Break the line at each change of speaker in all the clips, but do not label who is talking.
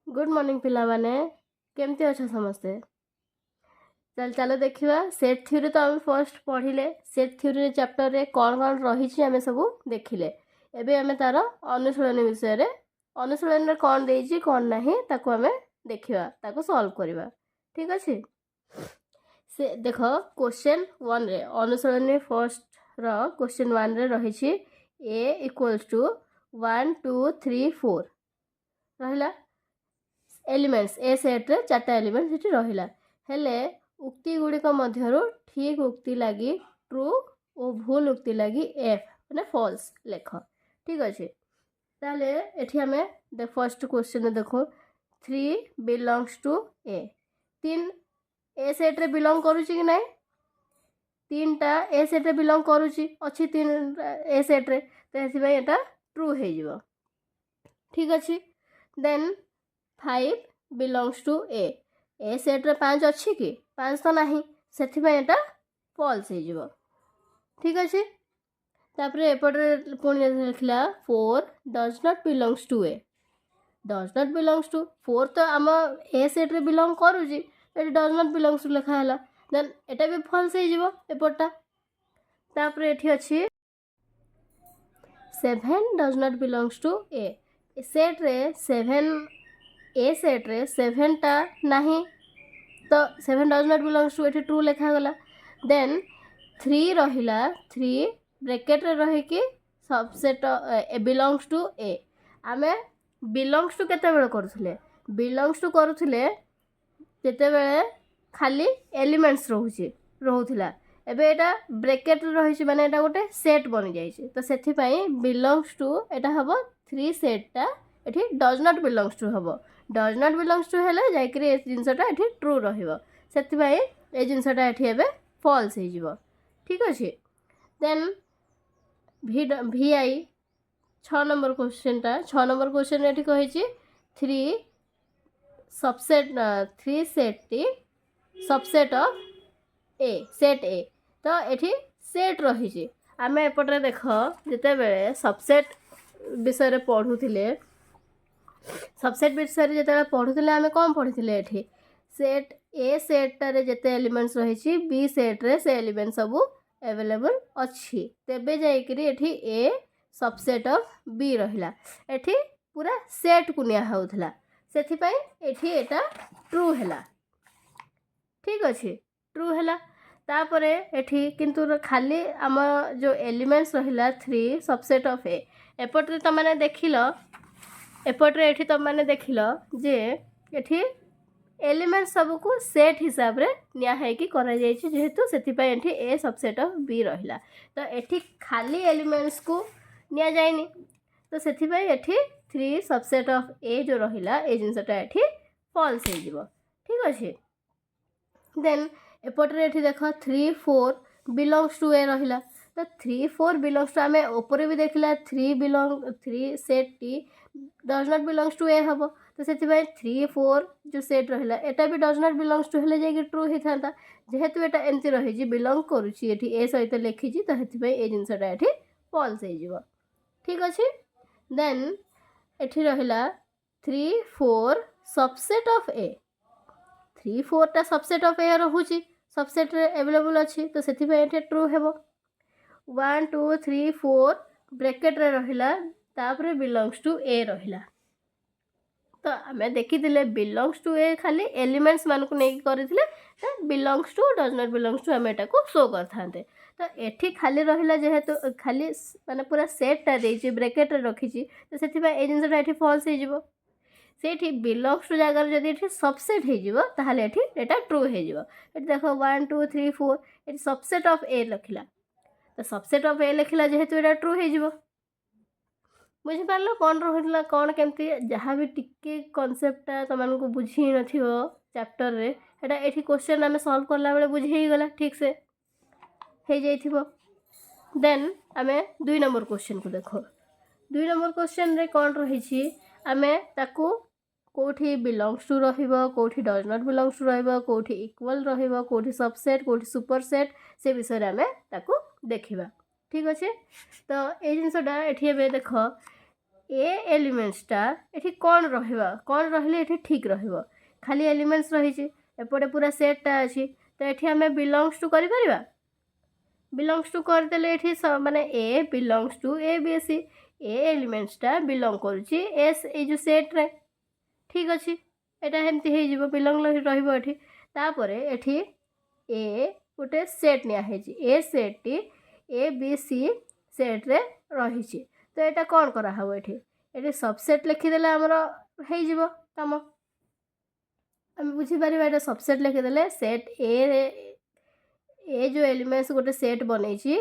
Good morning पिला माने केमती अच्छा समस्ते चल चलो देखिए सेट थ्योरी तो आम फर्स्ट पढ़िले सेट थ्योरी चैप्टर रे कौन कौन रही आम सब देखिले एबे आम तार अनुशीलन विषय रे अनुशीलन रे कौन देइछि कौन नाही ताको आम देखिबा ताको सॉल्व करबा ठीक अछि से देखो क्वेश्चन 1 रे अनुशीलन फर्स्ट रो क्वेश्चन 1 रे रही छि a इक्वल्स टू 1 2 3 4 रहला एलिमेंट्स ए सेट रे चारटा एलिमेंट्स इठी रहिला हेले उक्ति गुड़िक मध्यरु ठीक उक्ति लगी ट्रू और भूल उक्ति लगी एफ माने फॉल्स लेख ठीक अच्छे ताले एठी हमें द फर्स्ट क्वेश्चन देखो 3 belongs to A 3 A set रे बिलोंग करूची कि नहीं 3टा ए सेट रे बिलोंग करूची अच्छी 3 ए सेट रे तो एथि भाई एटा ट्रू हे जिवो ठीक अच्छे then 5 belongs to A set रे 5 अच्छी कि 5 तो नहीं से फॉल्स हो ठीक अच्छे तापर एपटे पुणी लिखला 4 does not belongs to A does not belongs to 4 तो आम ए सेट रे बिलोंग करूची डज नॉट बिलोंग्स टू लिखा है देन एटा भी फॉल्स हो एपटा तापर एठी अच्छी 7 does not belongs to A set रे 7 ए सेट रे 7टा नहीं तो 7 डज नॉट बिलोंग्स टू एठी ट्रू लिखा गला देन 3 रहिला 3 ब्रैकेट रे रही कि सबसेट बिलोंग्स टू ए आमे बिलोंग्स टू केते बेले करूथले बिलोंग्स टू करूथले जेते बेले खाली एलिमेंट्स रहूथिला एबे एटा ब्रैकेट रे रही माने एटा गोटे सेट बनि जाइछि तो सेथि पई बिलोंग्स टू एटा हबो 3 सेटटा एठी डज नॉट बिलोंग्स टू हबो डज नॉट बिलोंग्स टू हेले जाइकरी ए जिनसटा एठी ट्रू रहिबो सेथि पई ए जिनसटा एठी एबे फॉल्स हे जिवो ठीक अछि देन vi 6 नंबर क्वेश्चन एठी कहिछि 3 subset 3 set T subset of A set ए तो एठी सेट रही छि आमे एपटरे देखो जते बेले सबसेट विषय रे पढुथिले सबसेट विषय रे जते पढुथिले आमे कोन पढिथिले एठी सेट ए सेट रे जते एलिमेंट्स रही छि बी सेट रे से एलिमेंट सब अवेलेबल अछि तेबे जाई करी एठी ए सबसेट ऑफ बी रहिला एठी पूरा सेट को निया होउथला सेथि पई एठी एटा ट्रू हैला ठीक अछि ट्रू हैला तापरे एठी किंतु खाली आम जो एलिमेंट्स रहिला 3 सबसेट ऑफ ए एपटरे त माने देखिलो एपटरे एठी त माने देखिलो जे एठी एलिमेंट सब को सेट हिसाब रे निया है कि करा जाय छै जेहेतु सेति पई एठी ए सबसेट ऑफ बी रहिला तो एठी खाली एलिमेंट्स को निया जायनी तो सेति पई एठी 3 सबसेट ऑफ ए जो रहिला ए जिंसटा एठी फॉल्स हे जिवो ठीक अछि देन एपटरे एठी देखो 3 4 बिलोंग्स टू ए रहिला तो 3 4 बिलोंग्स टू आमे ऊपर भी देखला 3 set T does not belongs to A हबो तो सेति भाई 3 4 जो सेट रहिला एटा भी डज नॉट बिलोंग्स टू हेले जाय ट्रू हि थांता जेहेतु एटा एंती रही जी बिलोंग करूची एठी ए सहित लिखी जी तो हेति भाई ए जिंसटा एठी फॉल्स हे जिवो ठीक अछि देन एठी रहिला 3 4 सबसेट ऑफ ए 3 4 टा सबसेट ऑफ ए रहूची सबसेट रे अवेलेबल अछि तो सेति भाई एठी ट्रू हेबो 1 2 3 4 ब्रैकेट रे रहिला तापरे बिलोंग्स टू ए रहिला तो आमे देखिथिले बिलोंग्स टू ए खाली एलिमेंट्स मान को नै करिथिले belongs to does not belongs to आमे एटा को शो करथांते तो एठी खाली रहिला जेहेतु खाली माने पूरा सेट टा देछि ब्रैकेट रे रखिछि तो सेति बा ए जिंसटा एठी फॉल्स हे जिवो सेठी बिलोंग्स टू जगह जदी एठी सबसेट हे जिवो ताहाले एठी एटा ट्रू हे जिवो एठी देखो 1 2 3 4 एठी सबसेट ऑफ ए लखिला तो सबसेट ऑफ ए लिखिला जेहेतु एटा ट्रू हे जिवो बुझी पारलो कौन रहिला कौन केमती जहाँ भी टिके कॉन्सेप्टटा तमन को बुझी नथियो चैप्टर रे एटा एठी क्वेश्चन आमे सॉल्व करला बेले बुझी ही गला ठीक से हे जाइथिबो देन आमे 2 नंबर क्वेश्चन को देखो 2 नंबर क्वेश्चन रे कौन रही छी आमे ताकू कोठी बिलोंग्स टू रहिबो कोठी डज नॉट बिलोंग्स टू रहिबो कोठी इक्वल रहिबो कोठी सबसेट कोठी सुपरसेट से विषय रे आमे ताकू देखिबा ठीक अच्छे तो ये जिनसटा एठी एबे देखो ए एलिमेंट्सटा एठी कौन रहिबा कौन रहले एठी ठीक रहिबो खाली एलिमेंट्स रही एपटे पूरा सेटटा अच्छी तो एठी आमे बिलोंग्स टू करि परिबा बिलोंग्स टू करदेले एठी माने A belongs to A B C ए एलिमेंट्सटा बिलोंग करुची एस ए जो सेट रे ठीक अच्छी एटा हेमती हे जिवो बिलोंग रहिबो एठी तापरे एठी ए गोटे सेट निया हेची ए set T A B C set रे रही तो यहाँ कौन करा हबो एठी सबसेट लिखिदेले आमर हो कम आम बुझीपर ये सबसेट लिखिदेले सेट ए जो एलिमेंट्स गोटे सेट बनई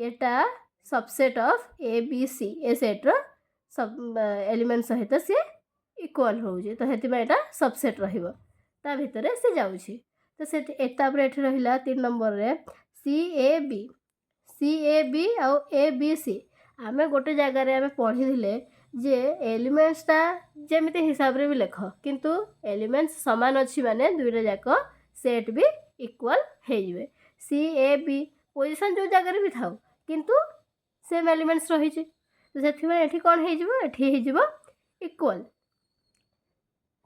एटा subset of A B C ए सेट्र सब एलिमेंट सहित सी इक्वल हो तो ये सबसेट ता भितर से जाऊँगी तो से एटापर रहा 3 नंबर रे सी ए बी आउ ए बी सी आमे गोटे जगार आमे पढ़ी जे एलिमेंट्सटा जमी हिसाब रे भी लेख किंतु एलिमेंट्स सामान अच्छी माने दुईटा जाक सेट भी इक्वल हो सी ए बी पोजिशन जो जगार भी थाउ किंतु सेम एलिमेंट्स रही तो से कौन हो इक्वल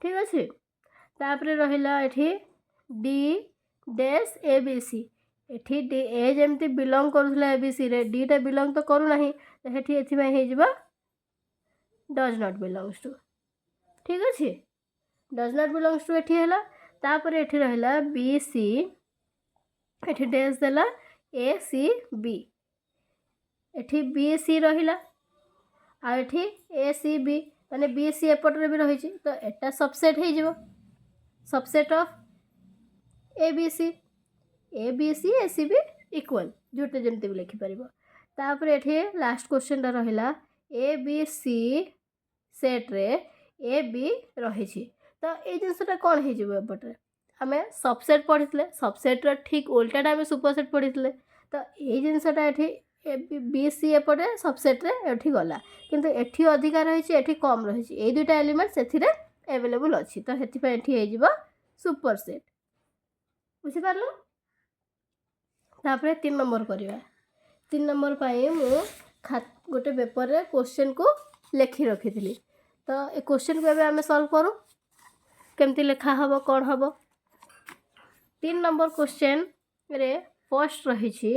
ठीक अच्छे तापर रहा D dash A B C एठी डी ए जमती बिलोंग करुला ए बी सी रे डी टा बिलोंग तो करू नाही तो हेठी एथिमाई हो डज नॉट बिलोंग्स टू ठीक अच्छे डज नॉट बिलोंग्स टू एठी हैला तापर एठी रहिला बी सी एठी डैश देला ए सी बी एठी बी सी रहिला आ एठी ए सी बी माने बी सी एपटरे भी रही तो एटा सबसेट हो जिवो subset of A B C A C B equal जोटे जमती भी लिखिपर तापर एठी लास्ट क्वेश्चन रहिला ए बी सी सेट रे ए बी रही तो ये जिनसटा कौन होपटे आम सबसेट पढ़ी सबसेट ठीक उल्टाटा आम सुपरसेट पढ़ी तो ये जिनसटा ये बी सी एपटे सबसेट रे एठी गला किंतु एठी अधिका रही एठी कम रही ये दुईटा एलिमेंट से एवेलेबल अच्छी तो ये हो सुपरसेट बुझीपार तापर 3 नंबर करवा 3 नंबर पाई मु गोटे पेपर रे क्वेश्चन को लिखि रखी तो ये क्वेश्चन को एबे आमे सॉल्व करूँ केमती लिखा हबो कौन हबो 3 नंबर क्वेश्चन रे फर्स्ट रही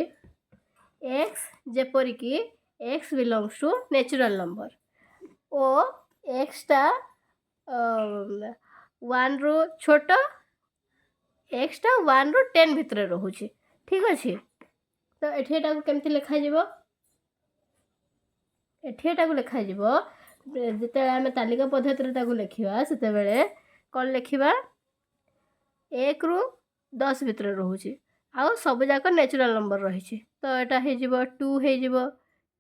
एक्स जेपरी कि x belongs to natural number ओ एक्सटा 1 रु छोट एक्सटा 1 रु 10 भितर रोचे ठीक अच्छे तो एठीटा को केमती लिखा जीवो एठीटा को लिखा जीवो जिते आम तालिका पद्धति लिखा से कौन लिखा 1 रु 10 भितर रोचे आउ सब जाक नेचुरल नंबर रही तो यहाँ हो 2 हो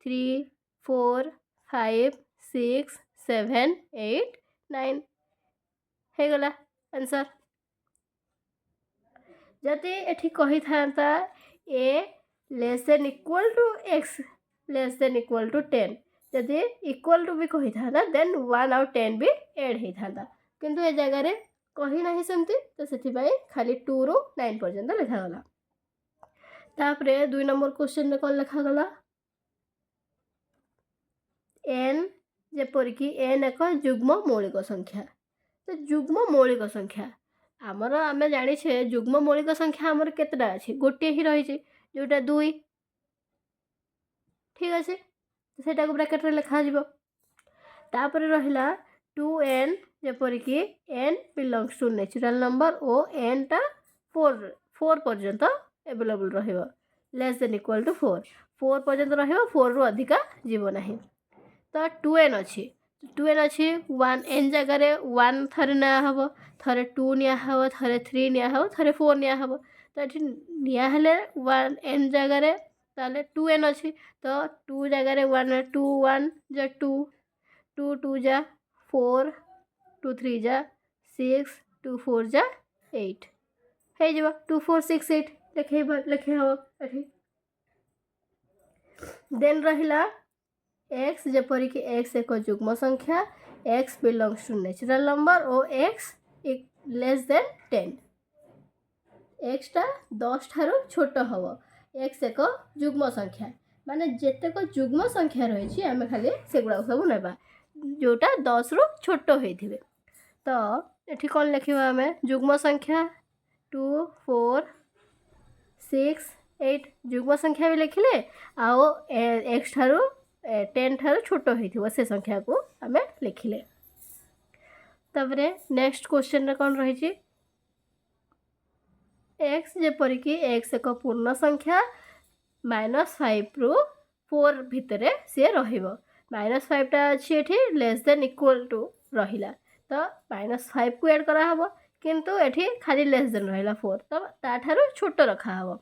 3 4 5 6 7 8 9 हो गला आंसर जदि एठी कही था a less than equal to x less than equal to 10 जदि इक्वल टू भी कही था देन 1 आउ 10 भी एड होता किंतु ए जगह कही ना सेमती तो से खाली 2 रु 9 पर्यंत लिखागला तापर 2 नंबर क्वेश्चन रे कौन लिखागला एन जेपरिक एन एक जुग्म मौलिक संख्या तो जुग्म मौलिक संख्या आमर आम जाने जुग्म मौलिक संख्या आमर केतटा अच्छे गोटे ही रही जोटा 2 ठीक अच्छे सेटा को ब्रैकेट रे लिखा जीवो तापर रहिला 2n जेपरिक n belongs to natural number ओ n टा 4 पर्यंत एवेलेबल रहिबो लेस देन इक्वल टू 4 पर्यंत रहिबो 4 रु अधिका जीवो नाही तो 2n अच्छी 2n अच्छी 1n जगार 1 थरे ना हबो थरे 2 निया हबो थरे 3 निया हबो थरे 4 निया हबो तो ये निया हेले 1n जगार ताले 2n अच्छी तो 2 जगार 1 2 1 जा 2 2 2 जा 4 2 3 जा 6 2 4 जा 8 है जब 2 4 6 8 लिखे हम ये देन रहिला एक्स जेपरिक एक्स एक जुग्म संख्या x belongs to natural number और एक्स लेस देन 10 एक्सटा 10 ठारू छोट हम एक्स एक जुग्म संख्या माने जेतेक जुग्म संख्या रही आम खाली से गुड़ा सब ना जोटा 10 रु छोट होइथिबे। तो एठी कोन लिखिबा हमें युग्म संख्या 2 4 6 8 युग्म संख्या भी लिखिले आओ x ठारू 10 ठारू छोट होइथिबो से संख्या को हमें लिखिले। तबरे नेक्स्ट क्वेश्चन रे कोन रही छी x जेपरि कि x एक पूर्ण संख्या -5 रु 4 भितरे से रहिबो। -5 टा अछि एठी लेस देन इक्वल टू रहिला तो -5 को ऐड करा हबो किंतु एठी खाली लेस देन रहिला 4 तो ता ठारू छोट रखा हबो।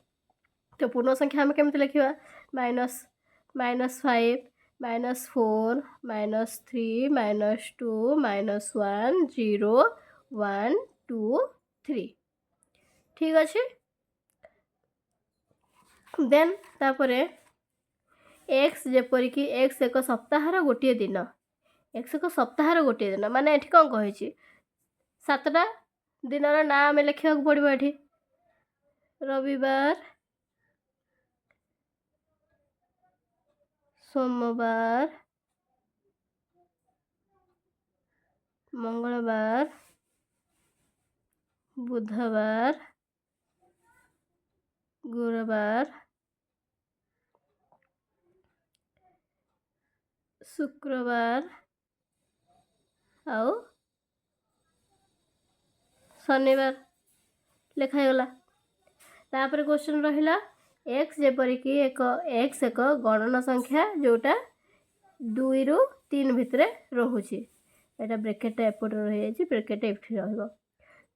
तो पूर्ण संख्या हम केमते लिखिबा -5 -4 -3 -2 -1 0 1 2 3 ठीक अच्छे। देन तापरे एक्स जेपरि कि एक्स एक सप्ताहर गोटे दिन एक्स एक सप्ताहर गोटे दिन माने एठी कौन कही 7टा दिनर ना आम लिखा पड़ो एठी रविवार सोमवार मंगलवार बुधवार गुरुवार शुक्रवार आउ शनिवार लिखागला। तापर क्वेश्चन रहिला एक्स जेपरि कि एक गणन संख्या जोटा 2 रु 3 भितरे रहुची एटा ब्रैकेट एपट रही जाइए ब्रैकेट एफी रहिबो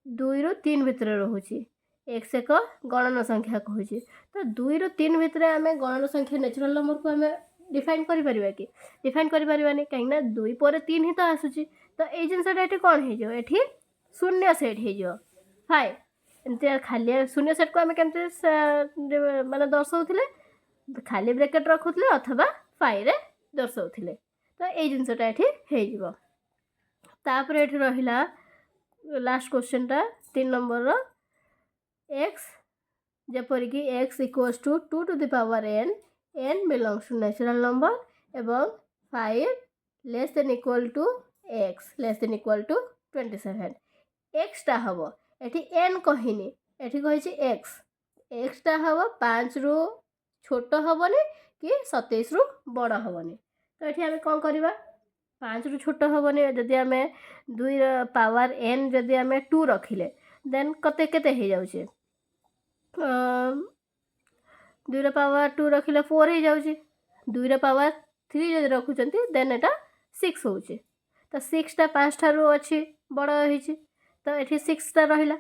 2 रु 3 भितरे रहुची एक्स एक गणन संख्या कहूँ तो 2 रु 3 भितर आम गणन संख्या नेचुरल नंबर को आम डिफाइन करें कि डिफाइन करें कहीं 2 पर 3 ही तो आसूची तो ये जिनसा ये कौन हो शून्य सेट हो 5 एमती खाली शून्य सेट को आम केमती माने दर्शाऊले खाली ब्रैकेट रखुले अथवा 5 रे दर्शाऊले तो ये जिनसा ये तापर ये रहा लास्ट क्वेश्चन टा 3 नंबर एक्स जेपरि कि x equals to 2 to the power n belongs to natural number एवं 5 less than equal to x less than equal to 27 x टा हबो एठी n कहिनी एठी कहिछि एक्स टा हबो 5 रु छोट हबनी कि 27 रु बड़ हबनी तो एठी हमें कौन करबा 5 रु छोट हबनी जदि हमें 2 पावर n जदि हमें 2 रखिले देन कते केते हो जाउछे 2 पावर 2 रखिले 4 हो जाउछे 2 पावर 3 जदि रखुचंती देन एटा 6 होउछे तो 6 टा 5 ठारू अछि बड़ होइछि तो एठी 6 टा रहिला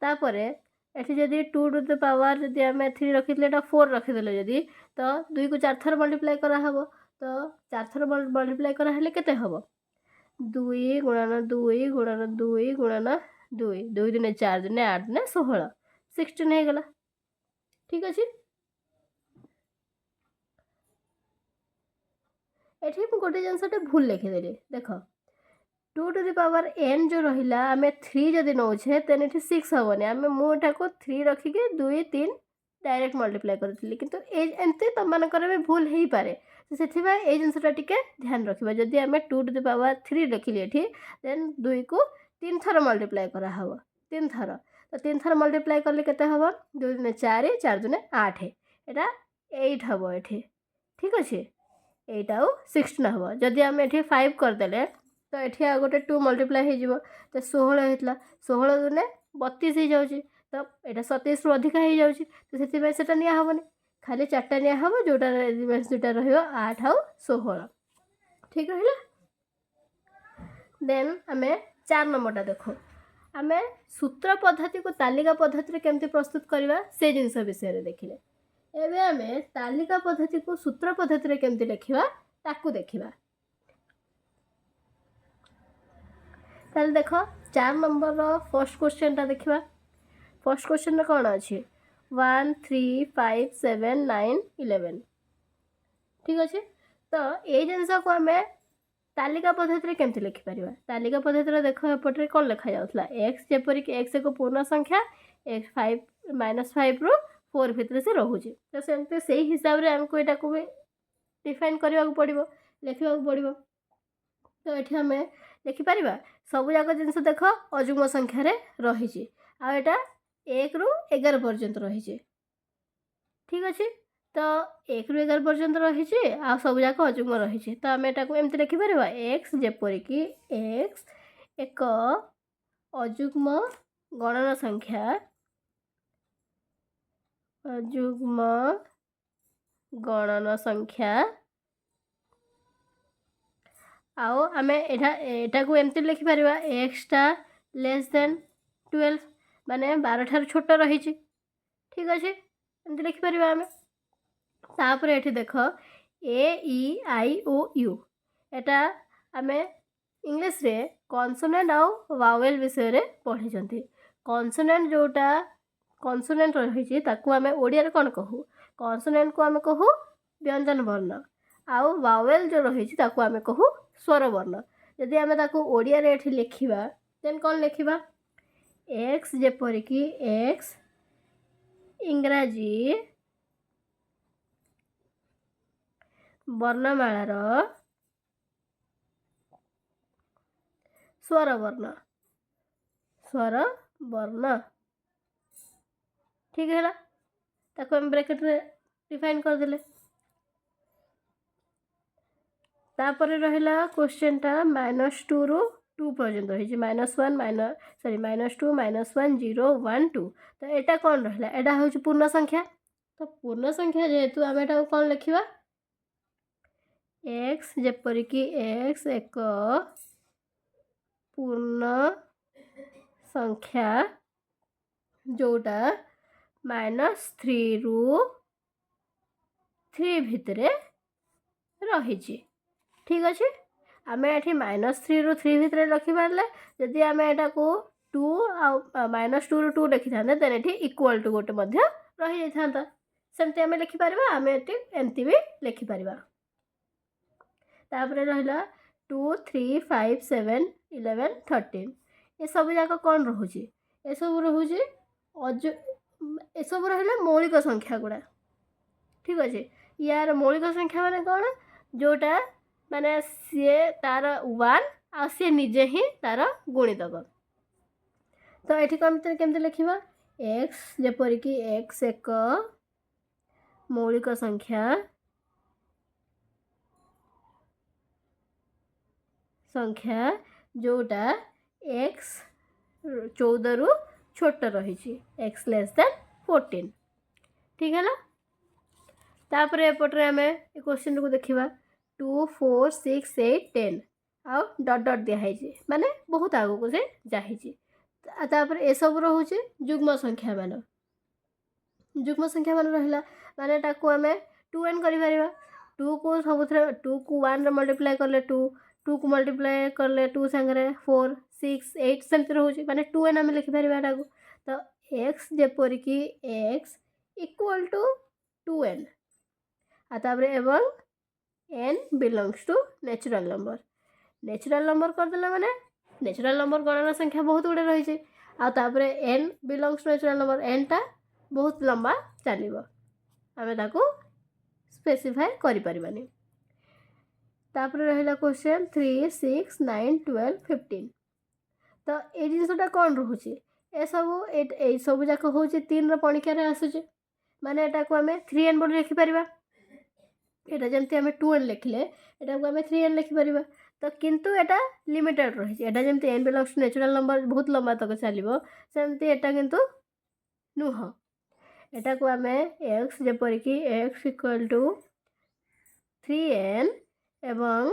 तापरे एठी जदि 2 टू द पावर जदि हमें 3 रखिले एटा 4 रखिदेले जदि तो 2 को 4 थर मल्टीप्लाई करा हबो तो 4 थर मल्टीप्लाई करा हेले केते हबो 2 गुणन 2 गुणन 2 गुणन 2 2 दिन 4 दिन 8 दिन 16 16 हो गला ठीक अच्छे। एठी गोटे जिनसा भूल लिखिदेली देख 2 to the power n जो रहिला आमे 3 जदि नौछे तेन एठी 6 हबनी आमे मुटा को 3 रखिके 2 3 डायरेक्ट मल्टीप्लाई करथिली किंतु ए एंते त मानकर भी भूल हेई पारे तो सेथिबा ए जिनसटा टिके ध्यान रखिबा जदि आमे 2 to the power 3 लिखिली एठी देन 2 को 3 थर मल्टीप्लाई करा हबो 3 थर तो 3 थर मल्टीप्लाई करले केते हबो 2 दिन 4 4 दिन 8 एटा 8 हबो एठी ठीक अछि 8 आउ 16 हबो जदि आमे एठी 5 कर देले तो एठी आ गोटे 2 मल्टीप्लाई हो जिवो तो 16 हेतला 16 दुने 32 हो जाउची तो एटा 27 रु अधिक हो जाउची तो सेति बे सेटा निया हबनी खाली 4टा निया हबो जोटा एलिमेंट्स दुटा रहियो 8 आउ 16 ठीक रहिला। देन आमे 4 नंबरटा देखो आमे सूत्र पद्धति को तालिका पद्धति रे केमती प्रस्तुत करबा से जिंस विषय रे देखिले एबे आमे तालिका पद्धति को सूत्र पद्धति रे केमती लिखिबा ताकू देखिबा ताल देखो 4 नंबर रो फर्स्ट क्वेश्चन ता देखिबा फर्स्ट क्वेश्चन रे कोन अछि 1 3 5 7 9 11 ठीक अछि तो ए जिंस को हमें तालिका पद्धति रे केमती लिखि परिबा तालिका पद्धति रे देखो एपटरे कोन लिखा जाउथला x जेपरि कि x एक पूर्ण संख्या x 5 -5 रु 4 भितर से रहुची तो सेमते सेही हिसाब रे हमको एटा को भी डिफाइन करबा को पड़िबो लिखिबा को पड़िबो तो ये आम लिखिपर सब जाक जिनस देख अजुग्म संख्यार रही आटा 1 ରୁ 11 पर्यंत रही। ठीक अच्छे तो 1 ରୁ 11 पर्यंत रही आ सब जाक अजुग्म रही। तो आम एटा एमती लिखिपर एक्स जेपरिक एक्स एक अजुग्म गणन संख्या अजुग्म गणन संख्या आओ आम एटा को एमती लिखिपर एक्सटा लेस देन 12 माने 12 ठार छोट रही। ठीक अच्छे एमती लिखिपर आम तापर ये देख AEIOU एटा आम इंग्लिश रे कॉन्सोनेंट आउ वावेल विषय रे पढ़ी। कॉन्सोनेंट जोटा कॉन्सोनेंट रही ताकू आम ओडिया रे कौन कहू कॉन्सोनेंट को आम कहू व्यंजन वर्ण आउ वावेल जो रही ताकू आम कहू स्वर वर्ण। जदि आम ताकू ओडिया रे एठी लिखिबा देन कौन लिखिबा एक्स जेपरिक एक्स इंग्राजी वर्णमालार स्वर वर्ण। ठीक है ताको हम ब्रैकेट रे डिफाइन कर देले। तापर रहिला क्वेश्चन टा -2 ରୁ 2 पर्यंत रही -1 -2 -1 0 1 2। तो एटा कौन रहिला एटा हूँ पूर्ण संख्या। तो पूर्ण संख्या जेहेतु आम एटा कौन लिखिबा एक्स जेपरिक एक्स एक पूर्ण संख्या जोटा -3 ରୁ 3 भितर रही। ठीक अच्छे आम ये -3 ରୁ 3 भितर रखिपारे जदि आम एटा को 2 -2 ରୁ 2 लिखि था देन ये इक्वल टू गोटे रही जाता सेमती आम लिखिपर आम एमती भी लिखिपर। तापर रहा 2 3 5 7 11 13 ये सब जाक कौन रोचे ये सब रोचे ये सब रहा मौलिक संख्या गुड़ा। ठीक अच्छे यार मौलिक संख्या माने कौन जोटा माने सी तार 1 आ सी निजे ही तार गुणितक। तो ये केमती लिखा एक्स जेपरिक एक्स एक मौलिक संख्या जोटा एक्स 14 ରୁ छोट रही एक्स लेस देन 14। ठीक है तापर एपटे आम क्वेश्चन को देखा 2 4 6 8 10 आउ डट डट दिखाई माने बहुत आगू को से जाही। तापर ए सब रोचे जुग्म संख्या मान रहा माने ताकू आम 2n कर 2 को सब 2 को 1 रे मल्टीप्लाई करले 2 को मल्टीप्लाई करले 2 सांगे 4 6 8 सेमती रोचे माने 2n आम लिखिपर। तो एक्स जेपरिक एक्स इक्वल टू 2n तापर एवं n belongs to natural number करदेला माने नेचुरल नंबर गणना संख्या बहुत गुड़े रही आपर n belongs to natural number n टा बहुत लंबा चलो आम ताको स्पेसिफाई करें। तापर रहा क्वेश्चन 3 6 9 12 15। तो ये जिनसा कौन रोचे ये सब जाक हूँ 3 पणिकार आसूचे माने एटा को आम 3n बोली लिखिपर यहाँ जमी आम 2n लिखले एटा को आम 3n लिखिपर। तो किंतु एटा लिमिटेड रही एटा जमी n belongs to natural number बहुत लंबा तक चलो सेमती एटा किंतु नुह एटा को आम एक्स जेपरिक एक्स इक्वल टू 3n एवं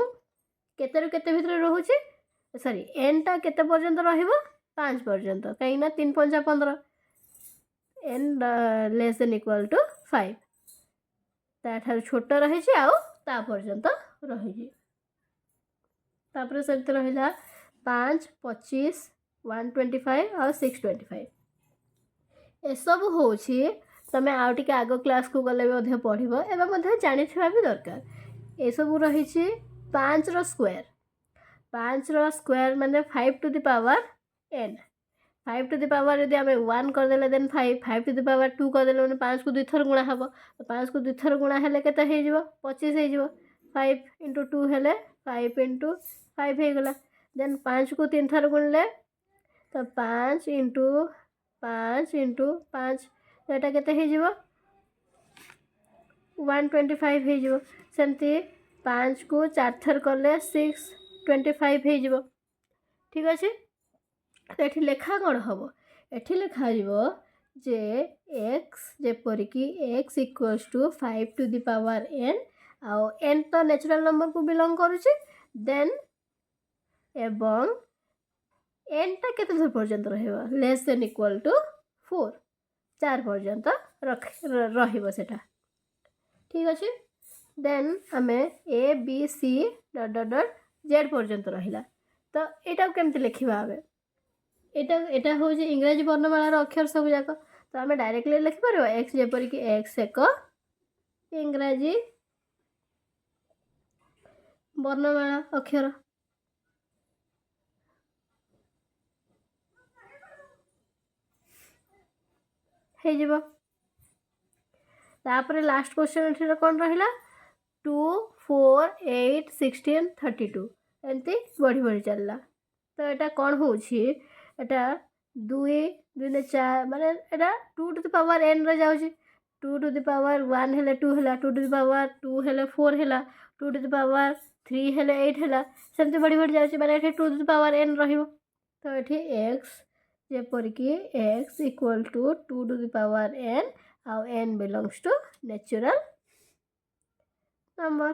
केते केते भितर रोचे सॉरी n टा केते पर्यंत रहिबो 5 पर्यंत कहीं 3 5 15 n less than equal to 5 ताठार छोट रही ता पर्यंत रही। तापर से रहा 5 25 125 और 625 एसब हूँ तुम आउ टे आग क्लास को गले पढ़ एवं जानी भी दरकार। ये सब रही 5 रो स्क्वायर माने 5 to the power n 5 to the power यदि आम 1 करदे देन 5 टू द पावर 2 करदे मैंने 5 को 2 थर गुणा हम तो 5 को 2 थर गुणा हेले केते हो 25 हो 5 इंटू 2 हेले 5 इंटू 5 ହେଇଗଲା। ଦେନ୍ 5 को 3 थर गुणिले तो 5 इंटू 5 इंटू 5 एटा केते हे जीवो 125 हे जीवो। सेमती 5 को 4 थर करले 625 हे जीवो। ठीक अछि। तो एठी लेखा कोन हबो एठी लेखा जीवो जे x जेपरिकी x equals to 5 to the power n आउ n तो नेचुरल नंबर को बिलोंग करूची। देन एवं n टा केते दूर पर्यंत रहइबो लेस देन इक्वल टू 4 पर्यंत रहिबो सेटा। ठीक अछि। देन हमें a b c dot dot dot z पर्यंत रहिला। तो एटा केमते लिखिबा हबे एटा हो जे इंग्रजी वर्णमाला रो अक्षर सब जाक तो हमें डायरेक्टली लिखि परबो x जेपरि कि x एक इंग्रजी वर्णमाला अक्षर हे जीवो। तापर लास्ट क्वेश्चन एठी कोन रहिला 2 4 8 16 32 एंती बढ़ी बढ़ी चलला। तो एटा कोन होउछि एटा 2 2 ने 4 माने एटा 2 टू द पावर n रे जाउछि 2 टू द पावर 1 हेले 2 हेला 2 टू द पावर 2 हेले 4 हेला 2 टू द पावर 3 हेले 8 हेला सेमते बढ़ी बढ़ी जाउछि माने एठी 2 टू द पावर n रहिबो। तो एठी x जेपर कि x equal to 2 to the power n आउ n belongs to natural number.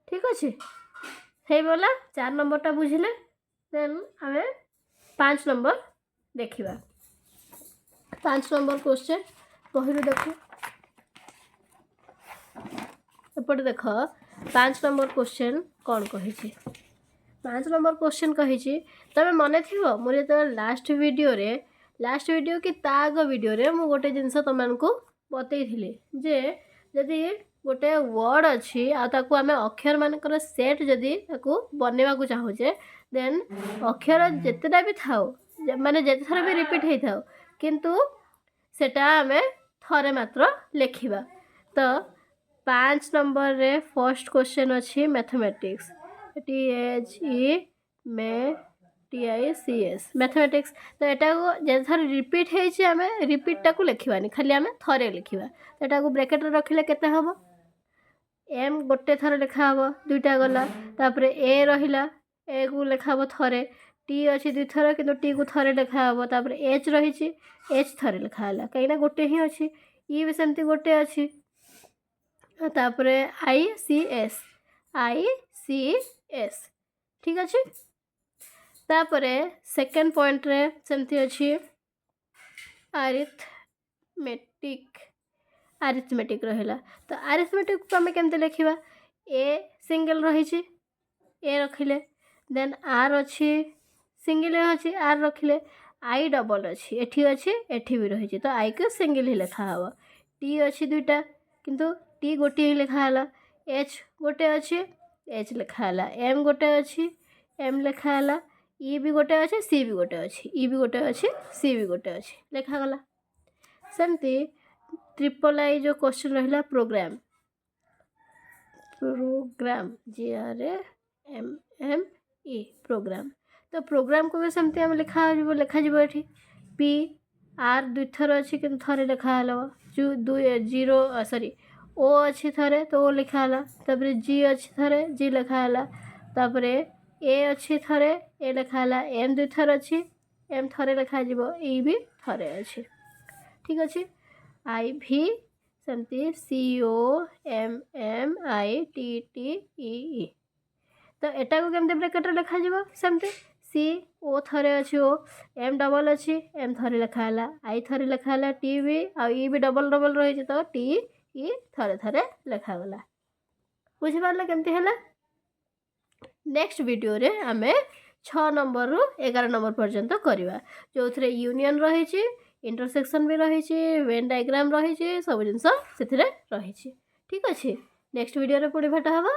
ठीक अछि। हे बोला 4 नंबर टा बुझिले। देन हमें 5 नंबर देखिबा। 5 नंबर क्वेश्चन पहिरो देखो एपटे देखो 5 नंबर क्वेश्चन कौन कहिछि 5 नंबर क्वेश्चन कहिछि तमे मने थिबो मोर तो लास्ट वीडियो कि ताग वीडियो रे मु गोटे जिंस तमनको बतैथिले जे जदि गोटे वर्ड अछि आ ताकू आमे अक्षर मानकर सेट जदि ताकू बनेवा को चाहू जे देन अक्षर जेतेटा भी थाओ माने जेते थर भी रिपीट हे थाओ किंतु सेटा आमे थरे मात्र लेखिबा। तो 5 नंबर रे फर्स्ट क्वेश्चन अछि मैथमेटिक्स THEMATICS मैथमेटिक्स। तो एटा को जे थर रिपीट हे छि आमे रिपीट टा को लेखिबानी खाली आमे थरे लेखिबा। एटा को ब्रैकेट रे रखिले केते हबो m गोटे थर लेखा हबो दुईटा गला तापरे a रहिला a को लेखा हबो थरे t अछि दुई थर किंतु t को थरे लेखा हबो तापरे h रही छि h थरे लेखा हला कहिना गोटे ही अछि e भी सेमती गोटे अछि तापरे ICS ठीक अछि। तापरे सेकंड पॉइंट रे सेमती अछि अरिथमेटिक रहिला। तो अरिथमेटिक को हमें केमते लेखिबा a सिंगल रही छि a रखिले देन r अछि सिंगल अछि r रखिले i डबल अछि एठी भी रही छि तो i को सिंगल ही लेखा हबो t अछि दुईटा किंतु t गोटे ही लेखा हला h गोटे अछि h लेखा हला m गोटे अछि m लेखा हला e भी गोटे अछि c भी गोटे अछि e भी गोटे अछि c भी गोटे अछि लेखा गला। सेमती ट्रिपल आई जो क्वेश्चन रहिला प्रोग्राम GRAMME प्रोग्राम। तो प्रोग्राम को भी सेमती हम लिखा जीवो एठी p r दुई थर अछि किंतु थरे लेखा हला जो 0 सॉरी o अछि थरे तो o लिखा हला तापरे g अछि थरे g लेखा हला तापरे a अछि थरे a लेखा हला m दुई थर अछि m थरे लेखा जीवो e भी थरे अछि। ठीक अछि। I भी सेमती COMMITTEE। तो एटा को केमते ब्रैकेट रे लिखा जीवो सेमती C O थरे अछि o m डबल अछि m थरे लिखा हला i थरे लिखा हला t भी आ e भी डबल डबल रही तो t e थरे थरे लिखा गला। बुझि पारले केमते हला। नेक्स्ट वीडियो रे हमें 6 नंबर रु 11 नंबर पर्यंत करिवा जो थरे यूनियन रही छि इंटरसेक्शन भी रही छि वेन डायग्राम रही छि सब जिंस सेथिरे रही छि। ठीक अछि। नेक्स्ट वीडियो रे पुणी भेट हबा।